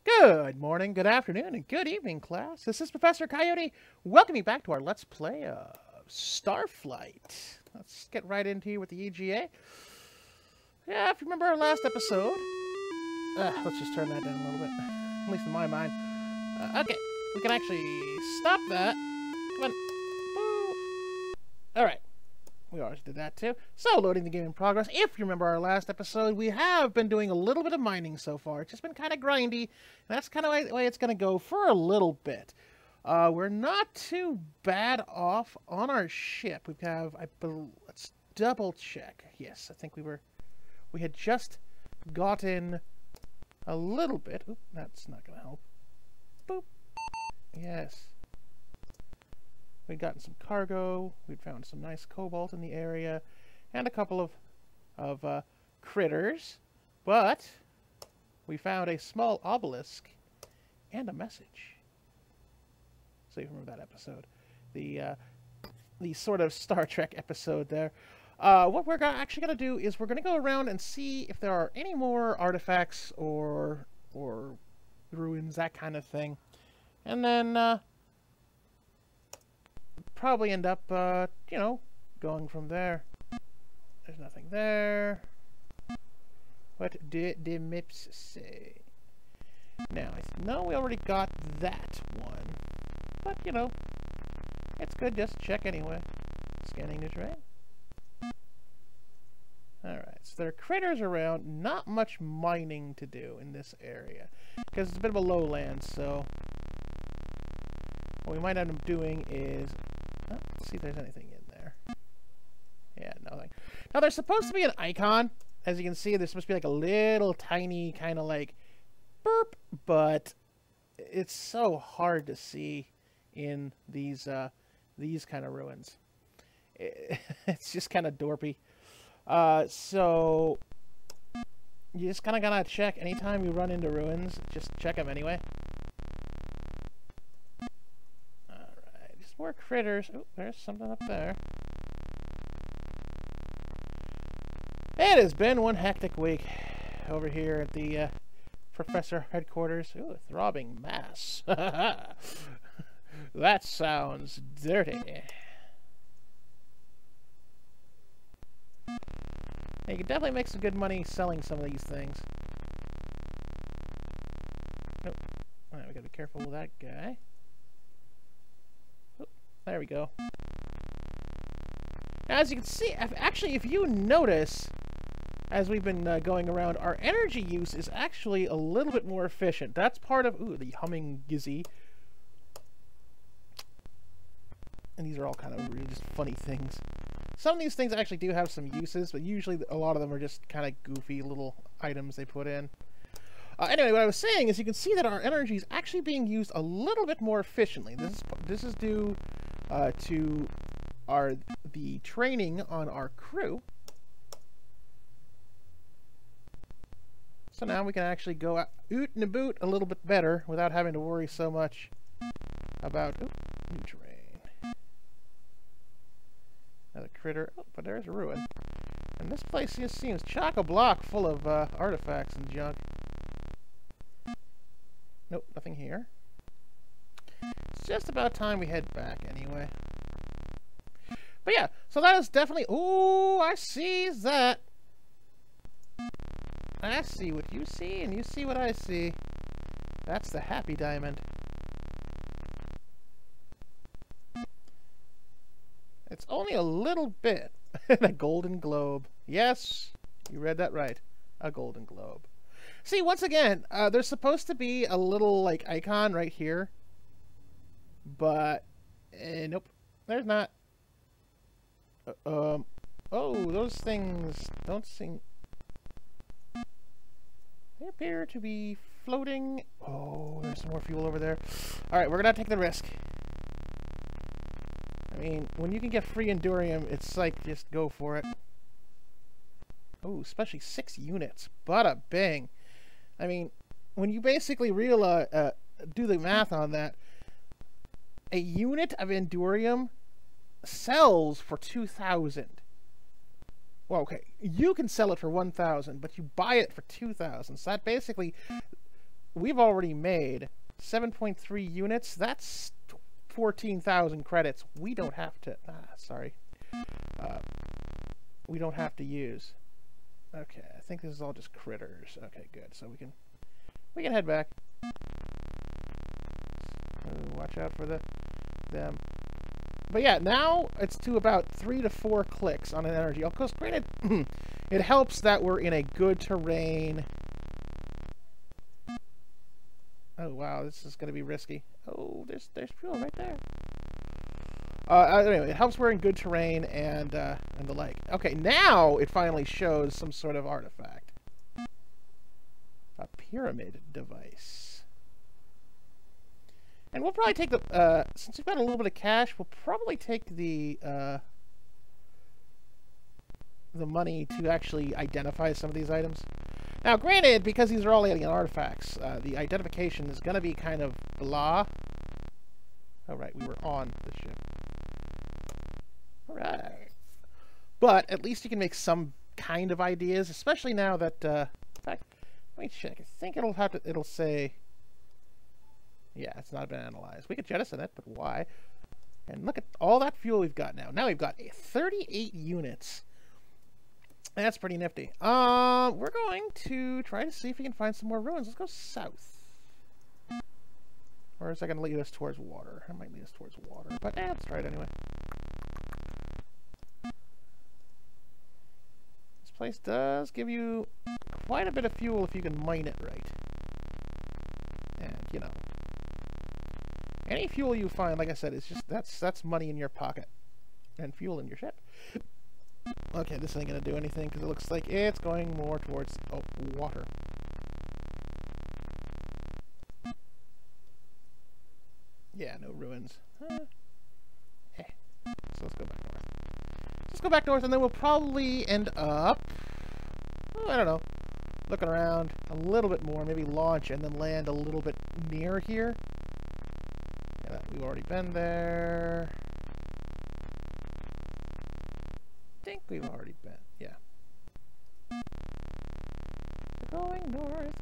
Good morning, good afternoon, and good evening, class. This is Professor Coyote. Welcome you back to our Let's Play of Starflight. Let's get right into here with the EGA. Yeah, if you remember our last episode... let's just turn that down a little bit. At least in my mind. Okay, we can actually stop that. Come on. Alright. We always did that too. So, loading the game in progress. If you remember our last episode, we have been doing a little bit of mining so far. It's just been kind of grindy. And that's kind of the way it's going to go for a little bit. We're not too bad off on our ship. We have, let's double check. Yes, I think we had just gotten a little bit. Oop, that's not going to help. Boop. Yes. We'd gotten some cargo, we'd found some nice cobalt in the area, and a couple of critters, but we found a small obelisk and a message. So you remember that episode. The sort of Star Trek episode there. What we're actually going to do is we're going to go around and see if there are any more artifacts or ruins, that kind of thing. And then... probably end up, you know, going from there. There's nothing there. What did the maps say? Now, I know we already got that one. But, you know, it's good just to check anyway. Scanning the terrain. Alright, so there are critters around. Not much mining to do in this area. Because it's a bit of a lowland, so... what we might end up doing is... let's see if there's anything in there. Yeah, nothing. Now, there's supposed to be an icon. As you can see, there's supposed to be like a little tiny kind of like burp, but it's so hard to see in these kind of ruins. It's just kind of dorpy. So you just kind of gotta check anytime you run into ruins. Just check them anyway. More critters. Oh, there's something up there. It has been one hectic week over here at the Professor headquarters. Ooh, a throbbing mass. That sounds dirty. You can definitely make some good money selling some of these things. Nope. Alright, we gotta be careful with that guy. There we go. Now, as you can see, actually, if you notice, as we've been going around, our energy use is actually a little bit more efficient. That's part of... ooh, the humming gizzy. And these are all kind of really just funny things. Some of these things actually do have some uses, but usually a lot of them are just kind of goofy little items they put in. Anyway, what I was saying is you can see that our energy is actually being used a little bit more efficiently. This is due to the training on our crew. So now we can actually go out and about a little bit better without having to worry so much about new terrain. Another critter. Oh, but there's a ruin. And this place just seems chock-a-block full of artifacts and junk. Nope, nothing here. It's just about time we head back anyway. But yeah, so that is definitely... ooh, I see that. I see what you see, and you see what I see. That's the happy diamond. It's only a little bit. A golden globe. Yes, you read that right. A golden globe. See, once again, there's supposed to be a little, like, icon right here. But, nope. There's not. Oh, those things don't seem... they appear to be floating. Oh, there's some more fuel over there. Alright, we're gonna take the risk. I mean, when you can get free Endurium, it's like, just go for it. Oh, especially 6 units. Bada bing. I mean, when you basically do the math on that, a unit of Endurium sells for 2,000. Well, okay, you can sell it for 1,000, but you buy it for 2,000. So that basically we've already made 7.3 units. That's 14,000 credits. We don't have to... sorry. We don't have to use. Okay, I think this is all just critters. Okay, good. So we can head back. Watch out for them. But yeah, now it's to about 3 to 4 clicks on an energy. Of course, granted, it helps that we're in a good terrain. Oh wow, this is going to be risky. Oh, there's fuel right there. Anyway, it helps we're in good terrain and the like. Okay, now it finally shows some sort of artifact. A pyramid device. And we'll probably take the, since we've got a little bit of cash, we'll probably take the money to actually identify some of these items. Now, granted, because these are all alien artifacts, the identification is going to be kind of blah. Oh, right, we were on the ship. All right. But at least you can make some kind of ideas, especially now that, in fact, let me check. I think it'll say... Yeah, it's not been analyzed. We could jettison it, but why? And look at all that fuel we've got now. Now we've got 38 units. That's pretty nifty. We're going to try to see if we can find some more ruins. Let's go south. Or is that going to lead us towards water? It might lead us towards water, but let's try it anyway. This place does give you quite a bit of fuel if you can mine it right. And, you know, any fuel you find, like I said, is just that's money in your pocket and fuel in your ship. Okay, this ain't gonna do anything because it looks like it's going more towards water. Yeah, no ruins. So let's go back north. Let's go back north, and then we'll probably end up, I don't know, looking around a little bit more, maybe launch and then land a little bit near here. Yeah, we've already been there. I think we've already been, yeah. Going north.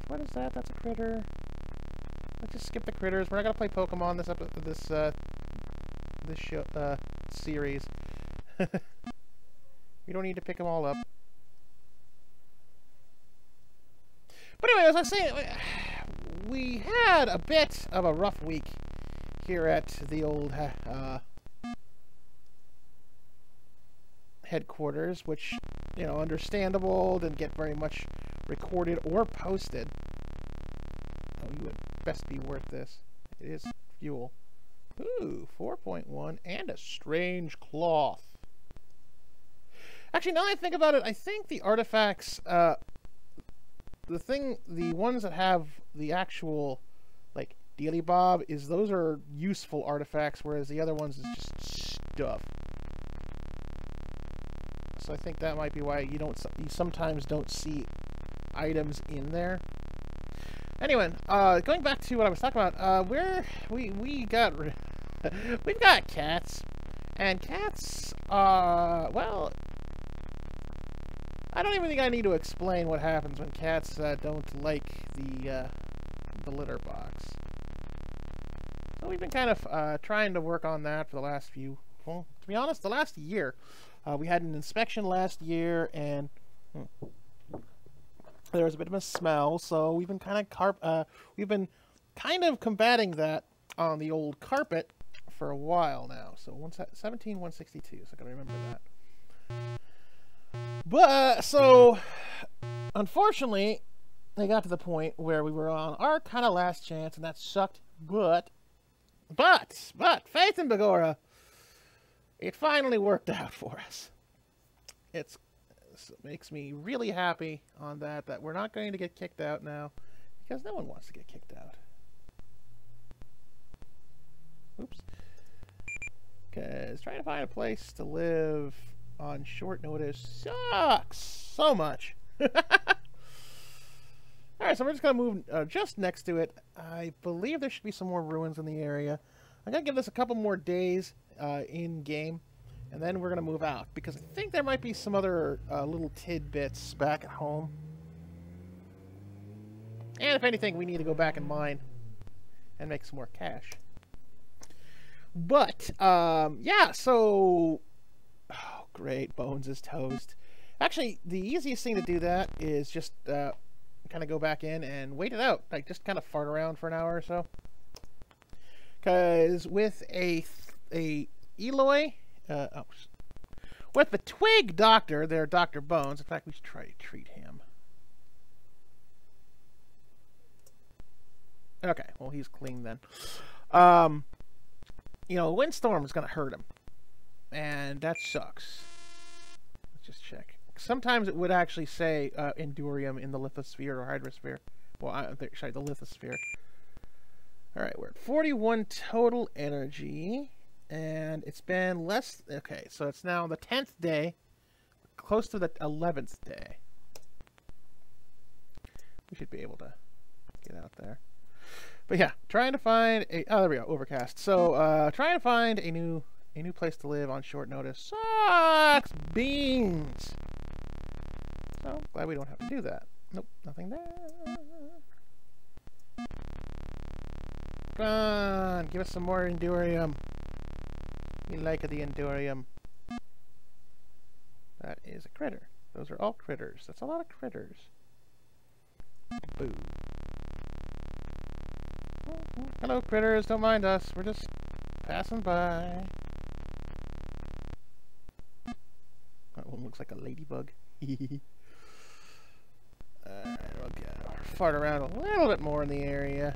What is that? That's a critter. Let's just skip the critters. We're not gonna play Pokemon this show, series. We don't need to pick them all up. But anyway, as I was saying, we had a bit of a rough week here at the old headquarters, which, you know, understandable, didn't get very much recorded or posted. Oh, you would best be worth this. It is fuel. Ooh, 4.1 and a strange cloth. Actually, now that I think about it, I think the artifacts, the ones that have the actual, like, dealy bob, is those are useful artifacts, whereas the other ones is just stuff. So I think that might be why you sometimes don't see items in there. Anyway, going back to what I was talking about, we've got cats, and cats, well, I don't even think I need to explain what happens when cats don't like the litter box. So we've been kind of trying to work on that for the last few, well, to be honest, the last year. We had an inspection last year, and there was a bit of a smell, so we've been kind of combating that on the old carpet for a while now. So 162, so I gotta remember that. But so unfortunately, they got to the point where we were on our kind of last chance, and that sucked. But Faith in Begora, it finally worked out for us. It makes me really happy on that we're not going to get kicked out now, because no one wants to get kicked out. Oops. Because trying to find a place to live on short notice sucks so much. Alright, so we're just going to move just next to it. I believe there should be some more ruins in the area. I'm going to give this a couple more days in-game, and then we're going to move out, because I think there might be some other little tidbits back at home. And if anything, we need to go back and mine and make some more cash. But, yeah, so... Oh, great. Bones is toast. Actually, the easiest thing to do that is just kind of go back in and wait it out. Like, just kind of fart around for an hour or so. Because with a Eloy... with the Twig Doctor, their Dr. Bones... In fact, we should try to treat him. Okay, well, he's clean then. You know, Windstorm is going to hurt him. And that sucks. Let's just check. Sometimes it would actually say Endurium in the lithosphere or hydrosphere. Well, sorry, the lithosphere. Alright, we're at 41 total energy. And it's been less... Okay, so it's now the 10th day. Close to the 11th day. We should be able to get out there. But yeah, trying to find a... Oh, there we go, Overcast. So, trying to find a new place to live on short notice sucks beans. So, glad we don't have to do that. Nope, nothing there. Come on, give us some more Endurium. We like the Endurium. That is a critter. Those are all critters. That's a lot of critters. Boo. Hello, critters. Don't mind us. We're just passing by. That one looks like a ladybug. Alright, we'll fart around a little bit more in the area.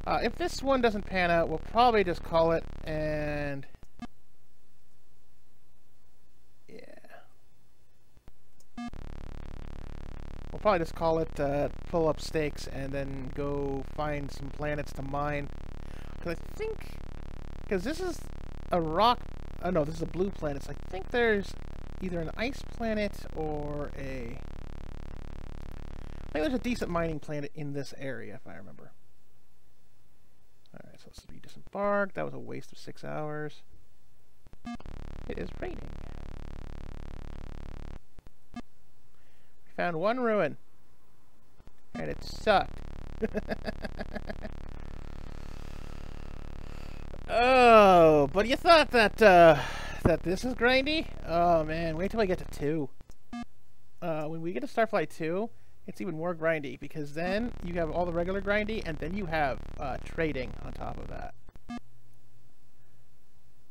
If this one doesn't pan out, we'll probably just call it and... Yeah. We'll probably just call it, pull up stakes and then go find some planets to mine. Because I think... Because this is a rock... Oh no, this is a blue planet, so I think there's either an ice planet or a... I think there's a decent mining planet in this area, if I remember. Alright, so let's be disembarked. That was a waste of 6 hours. It is raining. We found one ruin. And it sucked. Oh, but you thought that that this is grindy? Oh man, wait till I get to 2. When we get to Starflight 2, it's even more grindy, because then you have all the regular grindy, and then you have trading on top of that.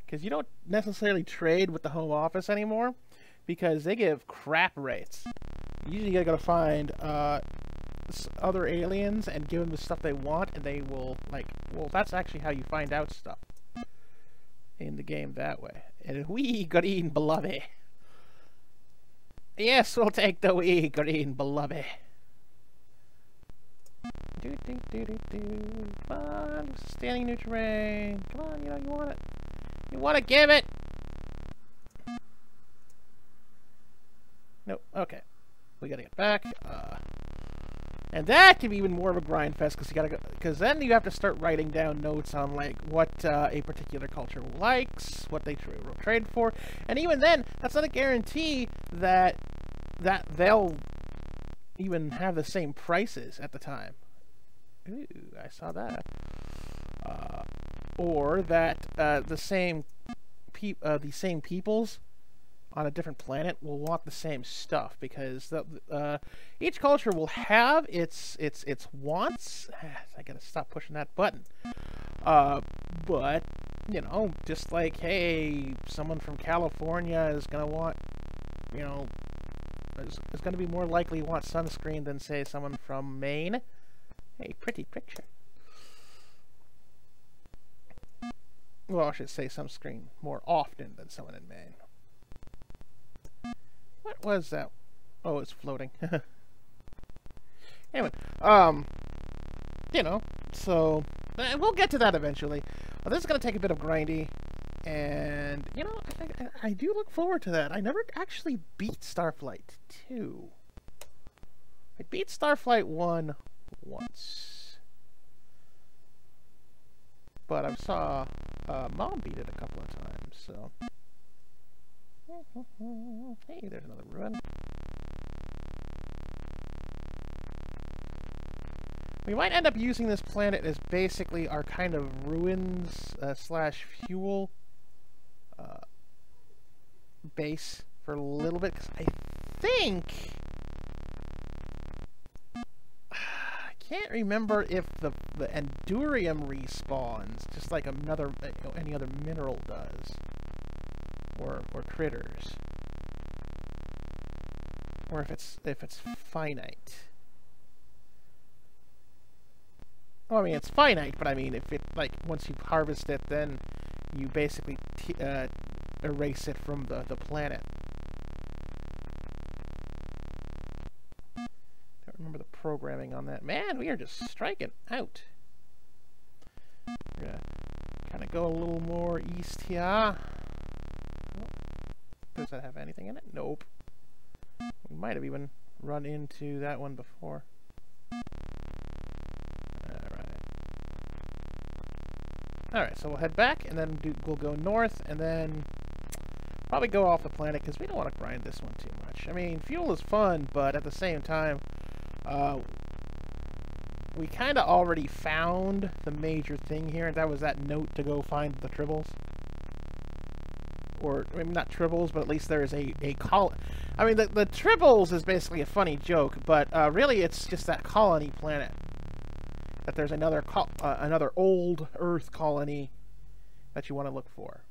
Because you don't necessarily trade with the home office anymore, because they give crap rates. Usually you gotta find other aliens and give them the stuff they want, and they will, like, well, that's actually how you find out stuff in the game that way. And we green beloved. Yes, we'll take the wee green beloved. Come on, standing new terrain. Come on, you know, you want it. You want to give it. Nope. Okay, we gotta get back. And that can be even more of a grind fest, because you gotta go. Because then you have to start writing down notes on like what a particular culture likes, what they will trade for, and even then, that's not a guarantee that they'll even have the same prices at the time. Ooh, I saw that. Or that the same peoples on a different planet will want the same stuff, because each culture will have its wants. I gotta stop pushing that button. But you know, just like, hey, someone from California is gonna want, you know, is gonna be more likely to want sunscreen than, say, someone from Maine. Hey, pretty picture. Well, I should say sunscreen more often than someone in Maine. What was that? Oh, it's floating. Anyway, you know, so we'll get to that eventually. This is going to take a bit of grindy, and, you know, I do look forward to that. I never actually beat Starflight 2. I beat Starflight 1 once. But I saw Mom beat it a couple of times, so... Hey, there's another ruin. We might end up using this planet as basically our kind of ruins slash fuel base for a little bit, because I think... I can't remember if the Endurium respawns, just like another, any other mineral does. Or critters. Or if it's finite. Well, I mean, it's finite, but I mean, if it, like, once you harvest it, then you basically erase it from the planet. Don't remember the programming on that. Man, we are just striking out. We're gonna kind of go a little more east here. Does that have anything in it? Nope. We might have even run into that one before. Alright, so we'll head back, and then we'll go north, and then probably go off the planet, because we don't want to grind this one too much. I mean, fuel is fun, but at the same time, we kind of already found the major thing here, and that was that note to go find the tribbles. Or, I mean, not tribbles, but at least there is a I mean, the tribbles is basically a funny joke, but really it's just that colony planet. That there's another old Earth colony that you want to look for.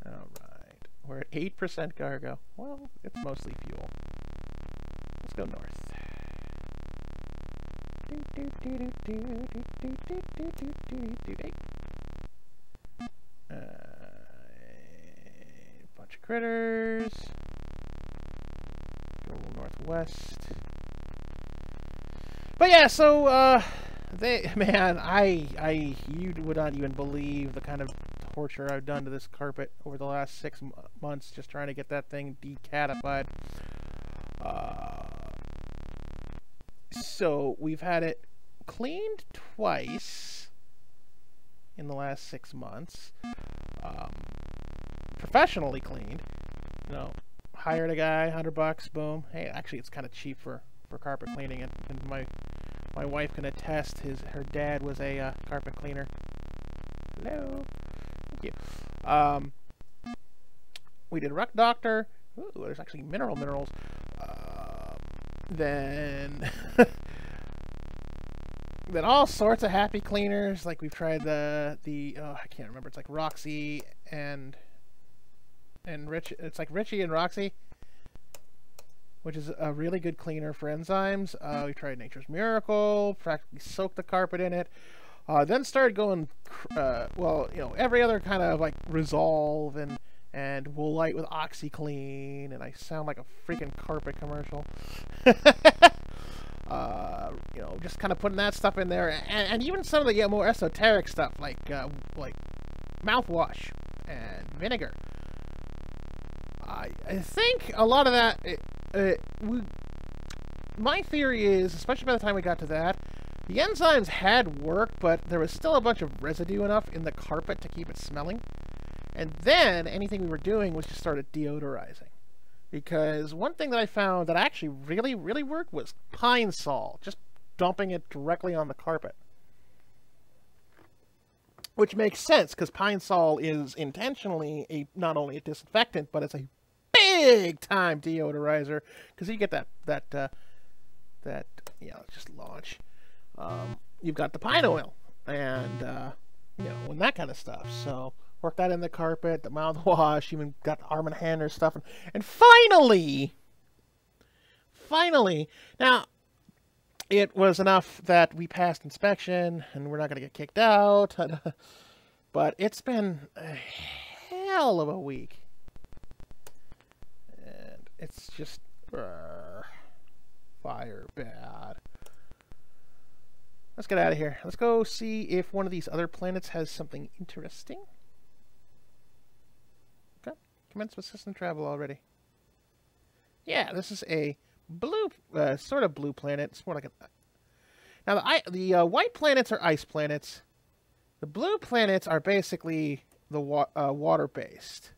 Alright. We're at 8% cargo. Well, it's mostly fuel. Let's go north. Bunch of critters. Go a little northwest. But yeah, so, you would not even believe the kind of torture I've done to this carpet over the last 6 months just trying to get that thing decatified. So, we've had it cleaned twice in the last 6 months. Professionally cleaned. You know, hired a guy, $100, boom. Hey, actually, it's kind of cheap for carpet cleaning, and my wife can attest. Her dad was a carpet cleaner. Hello, thank you. We did Ruck Doctor. Ooh, there's actually minerals. Then then all sorts of happy cleaners. Like we've tried the I can't remember. It's like Roxy and Rich. It's like Richie and Roxy, which is a really good cleaner for enzymes. We tried Nature's Miracle, practically soaked the carpet in it. Then started going, well, you know, every other kind of like Resolve and Woolite with OxyClean, and I sound like a freaking carpet commercial. You know, just kind of putting that stuff in there, and even some of the more esoteric stuff like mouthwash and vinegar. I think a lot of that. My theory is, especially by the time we got to that, the enzymes had worked, but there was still a bunch of residue enough in the carpet to keep it smelling. And then anything we were doing was just started deodorizing. Because one thing that I found that actually really, really worked was pine sol. Just dumping it directly on the carpet. Which makes sense, because pine sol is intentionally not only a disinfectant, but it's a big-time deodorizer. Because you get that yeah, let's just launch. You've got the pine oil, and, you know, and that kind of stuff. So, work that in the carpet, the mouthwash, even got the Arm & Hammer stuff. And finally, now, it was enough that we passed inspection, and we're not going to get kicked out. But it's been a hell of a week. And it's just fire bad. Let's get out of here. Let's go see if one of these other planets has something interesting. Okay. Commence with system travel already. Yeah, this is a blue, sort of blue planet. It's more like a... Now, the white planets are ice planets. The blue planets are basically the water-based.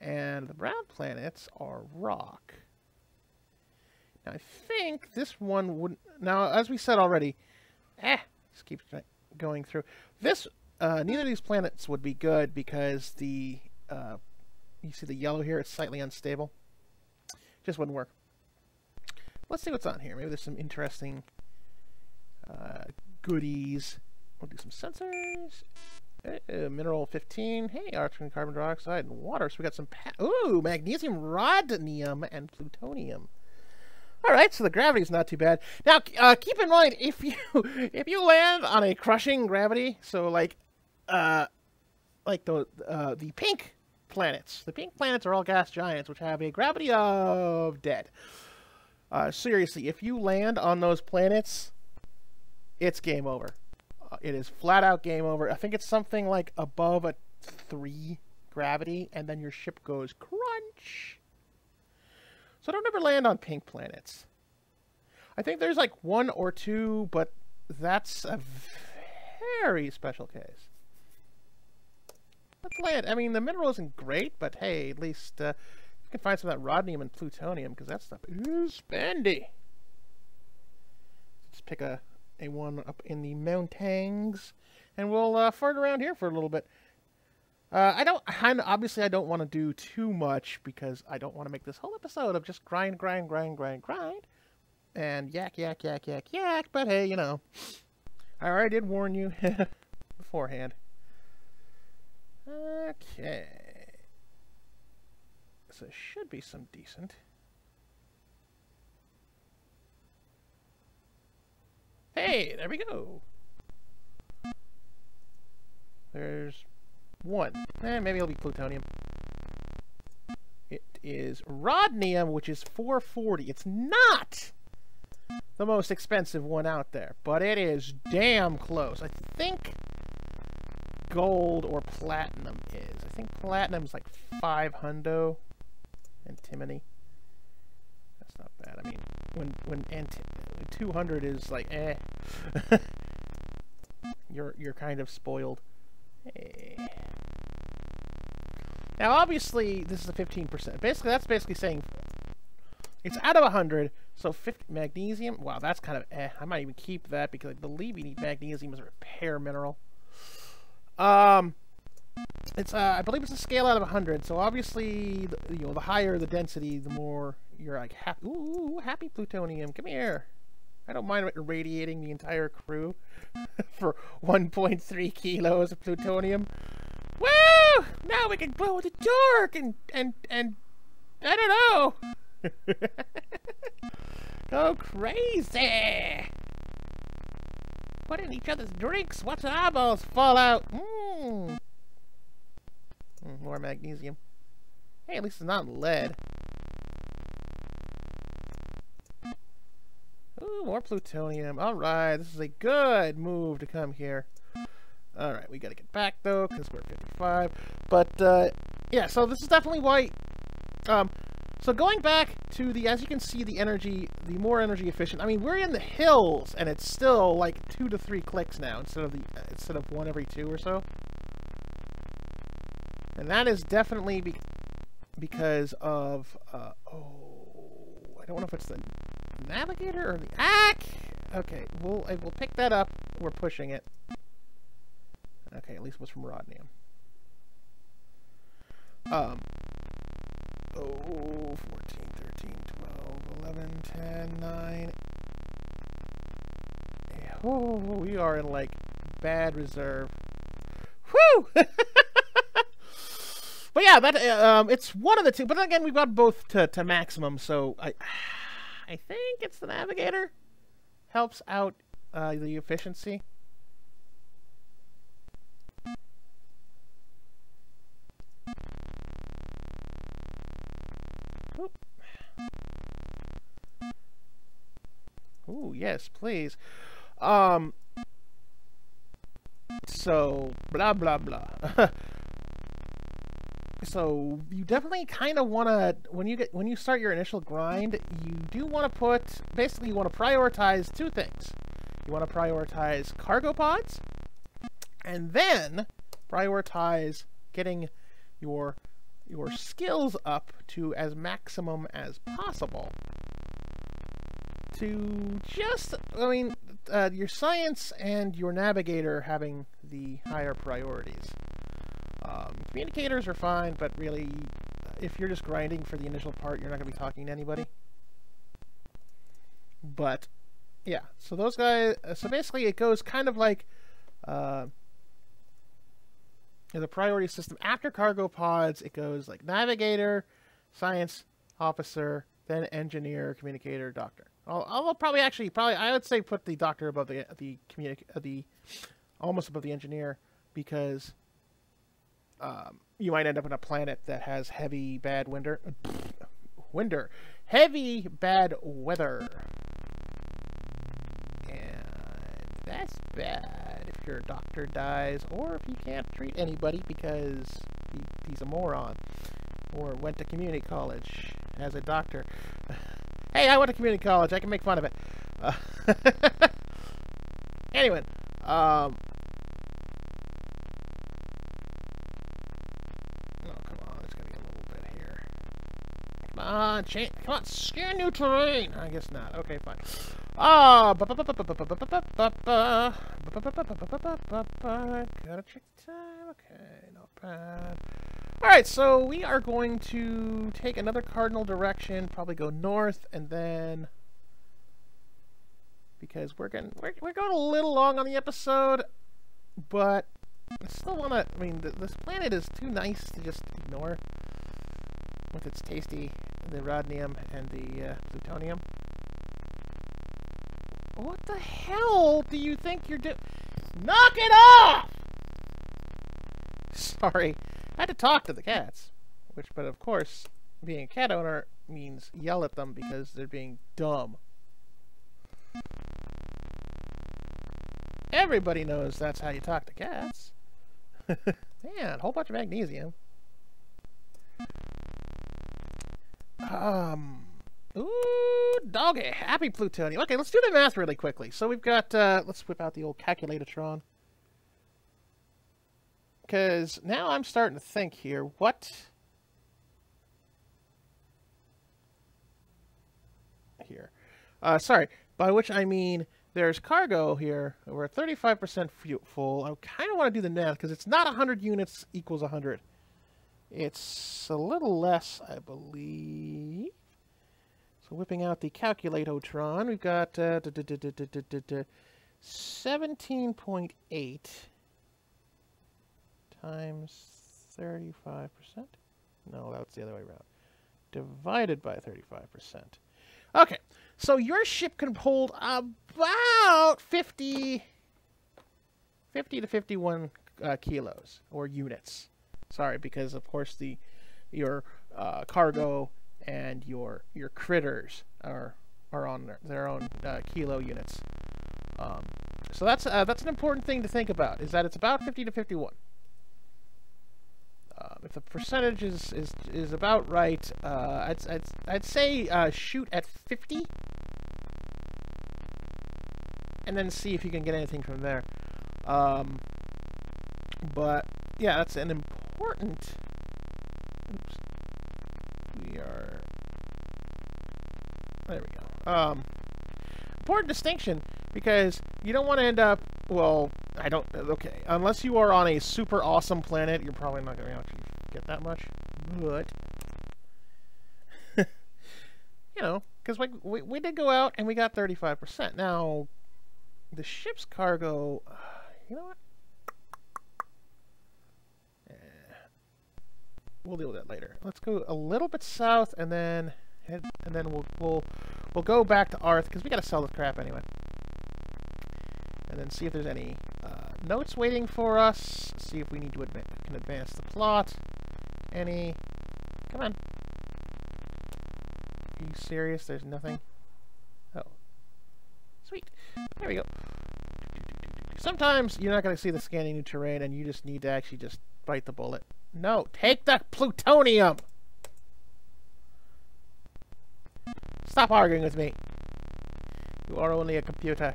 And the brown planets are rock. Now, I think this one wouldn't... Now, as we said already... just keeps going through. This, neither of these planets would be good because the... you see the yellow here? It's slightly unstable. Just wouldn't work. Let's see what's on here. Maybe there's some interesting goodies. We'll do some sensors. Mineral 15. Hey, oxygen, carbon dioxide, and water. So we got some... Ooh, magnesium, rhodnium, and plutonium. All right, so the gravity's not too bad. Now, keep in mind, if you land on a crushing gravity, so like the pink planets. The pink planets are all gas giants, which have a gravity of dead. Seriously, if you land on those planets, it's game over. It is flat out game over. I think it's something like above a 3 gravity, and then your ship goes crunch. So don't ever land on pink planets. I think there's like 1 or 2, but that's a very special case. Let's land. I mean, the mineral isn't great, but hey, at least you can find some of that rhodnium and plutonium, because that stuff is spendy. Let's pick a one up in the mountains, and we'll fart around here for a little bit. Obviously I don't want to do too much because I don't want to make this whole episode of just grind, and yak, but hey, you know, I already did warn you beforehand. Okay. So it should be some decent. Hey, there we go. There's 1. Maybe it'll be plutonium. It is rhodnium, which is 440. It's not the most expensive one out there, but it is damn close. I think gold or platinum is. I think platinum's like 500 antimony. That's not bad. I mean, when 200 is like you're kind of spoiled. Hey. Now, obviously, this is a 15%. Basically, that's basically saying it's out of 100. So 50 magnesium. Wow, that's kind of I might even keep that because I believe you need magnesium as a repair mineral. It's I believe it's a scale out of 100. So obviously, the higher the density, the more you're like happy. Ooh, happy plutonium. Come here. I don't mind irradiating the entire crew for 1.3 kilos of plutonium. Woo! Now we can blow the dark and I don't know. Go crazy. Put in each other's drinks. Watch the eyeballs fall out. More magnesium. Hey, at least it's not lead. Ooh, more plutonium. Alright, this is a good move to come here. Alright, we gotta get back, though, because we're at 55. But, yeah, so this is definitely why... so going back to the... As you can see, the energy... The more energy efficient... I mean, we're in the hills, and it's still, like, 2 to 3 clicks now, instead of 1 every 2 or so. And that is definitely because of... I don't know if it's the... navigator or the okay, we'll pick that up. We're pushing it. Okay, at least it was from rhodnium. 14, 13, 12, 11, 10, 9. Oh, we are in like bad reserve. Whew! But yeah, that it's one of the two. But again, we've got both to maximum, so I think it's the navigator. Helps out the efficiency. Oop. Ooh, yes, please. So, blah, blah, blah. So you definitely kind of want to, when you start your initial grind, you do want to put, basically you want to prioritize 2 things. You want to prioritize cargo pods, and then prioritize getting your skills up to as maximum as possible. to just, I mean, your science and your navigator having the higher priorities. Communicators are fine, but really, if you're just grinding for the initial part, you're not going to be talking to anybody. But, yeah, so those guys, so basically it goes kind of like the priority system. After cargo pods, it goes like navigator, science, officer, then engineer, communicator, doctor. I'll probably I would say put the doctor above the almost above the engineer, because you might end up on a planet that has heavy bad heavy bad weather, and that's bad if your doctor dies, or if you can't treat anybody because he's a moron, or went to community college as a doctor. Hey, I went to community college. I can make fun of it. Anyway, oh, come on. There's going to be a little bit here. Come on, come on, scan new terrain. I guess not. Okay, fine. Gotta check time. Okay, not bad. Alright, so we are going to take another cardinal direction, probably go north, and then, because we're going a little long on the episode, but I still want to, I mean, this planet is too nice to just ignore, with its tasty, the rhodnium and the plutonium. What the hell do you think you're doing? Knock it off! Sorry. I had to talk to the cats, but of course, being a cat owner means yell at them because they're being dumb. Everybody knows that's how you talk to cats. Man, a whole bunch of magnesium. Ooh, doggy, happy plutonium. Okay, let's do the math really quickly. So we've got, let's whip out the old calculator-tron. Because now I'm starting to think here, what... Here. Sorry, by which I mean there's cargo here. We're at 35% full. I kind of want to do the math, because it's not 100 units equals 100. It's a little less, I believe. So whipping out the calculatotron, we've got 17.8 times 35%. No, that's the other way around. Divided by 35%. Okay, so your ship can hold about 50 to 51 kilos, or units. Sorry, because of course your cargo and your critters are on their own kilo units. So that's an important thing to think about, is that it's about 50 to 51. If the percentage is about right, I'd say shoot at 50, and then see if you can get anything from there. But yeah, that's an important. Oops. There we go. Important distinction, because you don't want to end up. Well, I don't. Okay, unless you are on a super awesome planet, you're probably not going to actually get that much. But you know, because we did go out and we got 35%. Now, the ship's cargo. You know what? We'll deal with that later. Let's go a little bit south, and then we'll go back to Earth, because we got to sell this crap anyway. And then see if there's any notes waiting for us. See if we need to advance the plot. Any? Come on. Are you serious? There's nothing. Oh, sweet. There we go. Sometimes you're not going to see the scanning new terrain, and you just need to actually just bite the bullet. No, take the plutonium! Stop arguing with me. You are only a computer.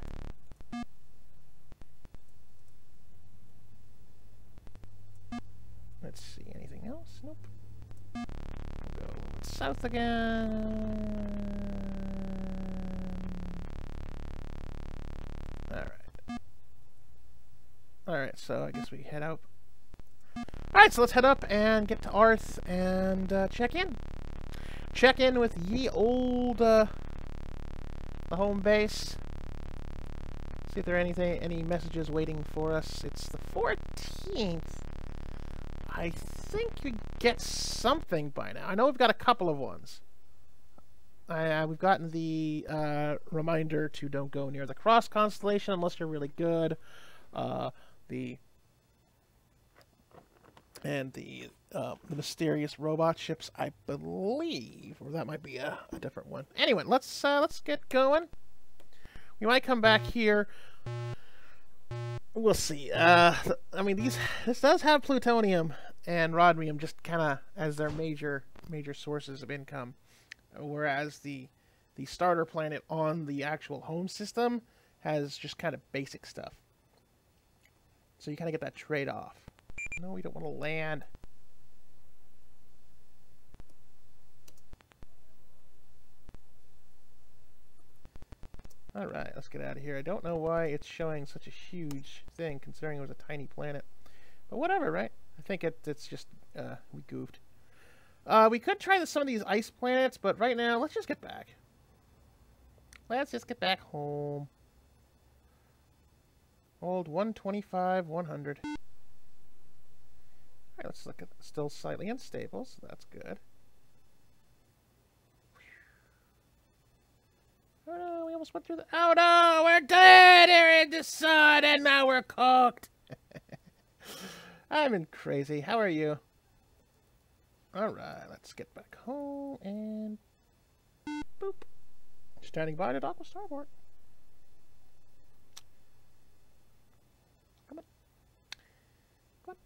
Let's see, anything else? Nope. We'll go south again. Alright, so I guess we head out. Alright, so let's head up and get to Arth and check in. Check in with ye old, the home base. See if there are any messages waiting for us. It's the 14th. I think you get something by now. I know we've got a couple of ones. We've gotten the reminder to don't go near the Cross constellation unless you're really good. The mysterious robot ships, I believe, or that might be a different one. Anyway, let's get going. We might come back here. We'll see. I mean, this does have plutonium and rhodnium just kind of as their major sources of income, whereas the starter planet on the actual home system has just kind of basic stuff. So you kind of get that trade-off. No, we don't want to land. Alright, let's get out of here. I don't know why it's showing such a huge thing, considering it was a tiny planet. But whatever, right? I think it's just, we goofed. We could try some of these ice planets, but right now, let's just get back. Let's just get back home. Old 125, 100. Alright, let's look at still slightly unstable, so that's good. Oh no, we almost went through the... Oh no, we're dead here in the sun, and now we're cooked. I'm in crazy. How are you? Alright, let's get back home, and... Boop. Standing by to dock with starboard. Come on. Come on.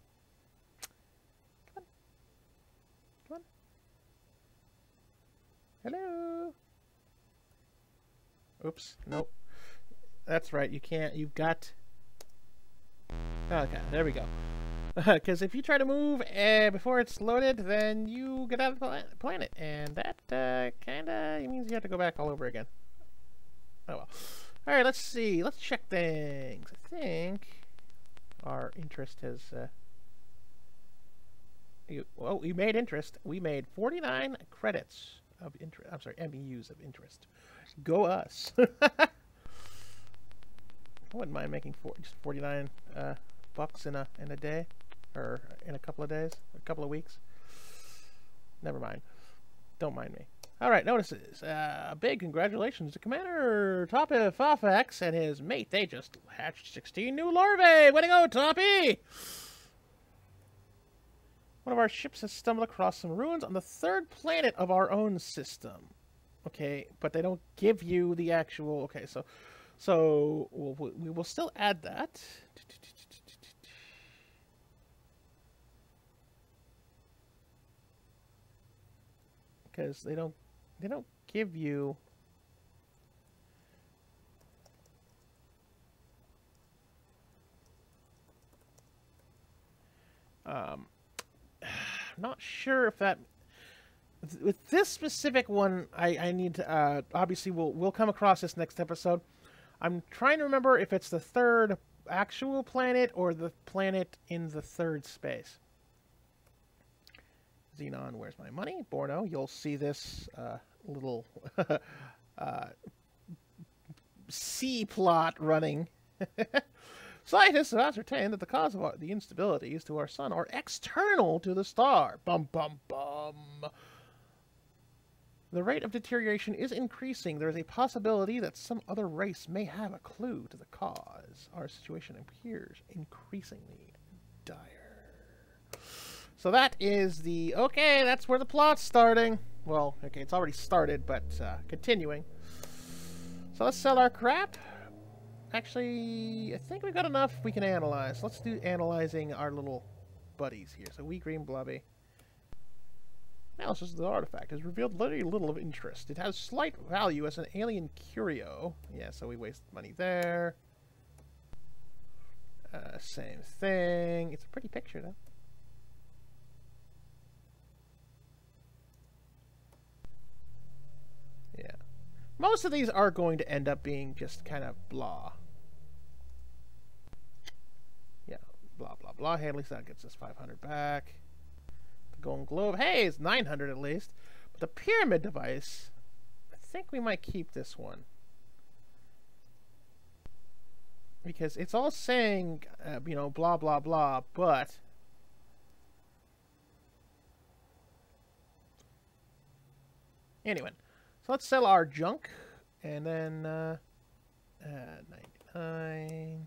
Come on. Come on. Hello? Oops. Nope. That's right. You can't. You've got... Okay. There we go. Because if you try to move before it's loaded, then you get out of the planet. And that kind of means you have to go back all over again. Oh well. Alright, let's see. Let's check things. I think our interest has... well, we made interest. We made 49 credits of interest. I'm sorry, MEUs of interest. Go us. I wouldn't mind making just 49 bucks in a day, or in a couple of days, a couple of weeks. Never mind. Don't mind me. All right, notices. Big congratulations to Commander Toppy Fafax and his mate. They just hatched 16 new larvae. Way to go, Toppy! One of our ships has stumbled across some ruins on the third planet of our own system. Okay, but they don't give you the actual... Okay, so we will still add that. Because they don't give you... not sure if that... With this specific one, I need to... obviously, we'll come across this next episode. I'm trying to remember if it's the third actual planet or the planet in the third space. Xenon, where's my money? Borno, you'll see this little C-plot running. Scientists have ascertained that the cause of the instabilities to our sun are external to the star. Bum, bum, bum. The rate of deterioration is increasing. There is a possibility that some other race may have a clue to the cause. Our situation appears increasingly dire. So that is the... Okay, that's where the plot's starting. Well, okay, it's already started, but continuing. So let's sell our crap. Actually, I think we've got enough we can analyze. Let's do analyzing our little buddies here. So weak green blobby. Analysis of the artifact has revealed very little of interest. It has slight value as an alien curio. Yeah, so we wasted money there. Same thing. It's a pretty picture, though. Yeah. Most of these are going to end up being just kind of blah. Yeah. blah. Hey, at least that gets us 500 back. The golden globe, hey, it's 900 at least. But the pyramid device, I think we might keep this one. Because it's all saying, you know, blah, blah, blah, but... Anyway, so let's sell our junk, and then, 99.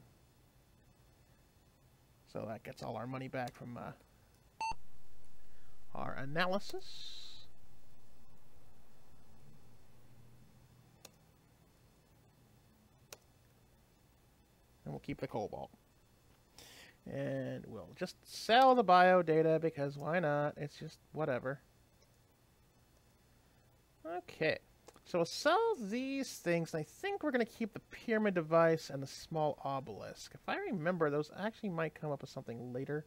So that gets all our money back from, our analysis. And we'll keep the cobalt. And we'll just sell the bio data because why not? It's just whatever. Okay. So we'll sell these things. And I think we're going to keep the pyramid device and the small obelisk. If I remember, those actually might come up with something later.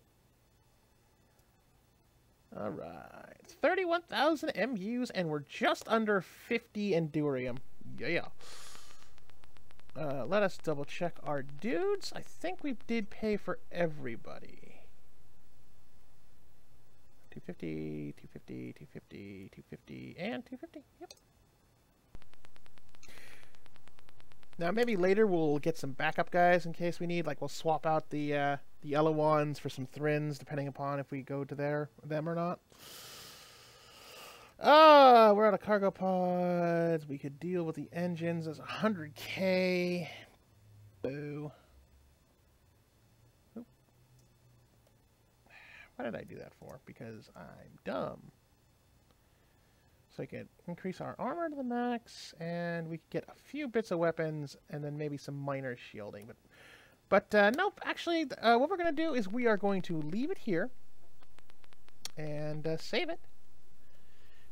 Alright. 31,000 MUs and we're just under 50 Endurium. Yeah. Let us double check our dudes. I think we did pay for everybody. 250, 250, 250, 250, and 250. Yep. Now maybe later we'll get some backup guys in case we need. Like we'll swap out the yellow ones for some Thrins, depending upon if we go to them or not. We're out of cargo pods. We could deal with the engines as 100k. Boo. Oop. Why did I do that for? Because I'm dumb. So I could increase our armor to the max, and we could get a few bits of weapons, and then maybe some minor shielding. But nope, actually, what we're going to do is we are going to leave it here and save it.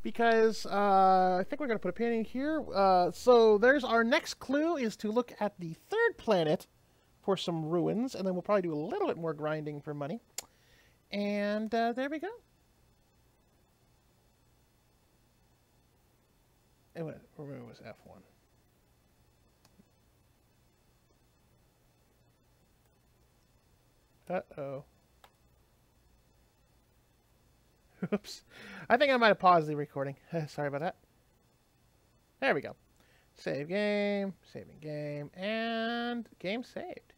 Because I think we're going to put a pin in here. So there's our next clue is to look at the third planet for some ruins. And then we'll probably do a little bit more grinding for money. And there we go. And where was F1? Uh-oh. Oops. I think I might have paused the recording. Sorry about that. There we go. Save game, saving game, and game saved.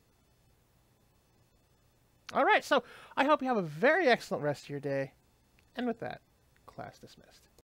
All right, so I hope you have a very excellent rest of your day. And with that, class dismissed.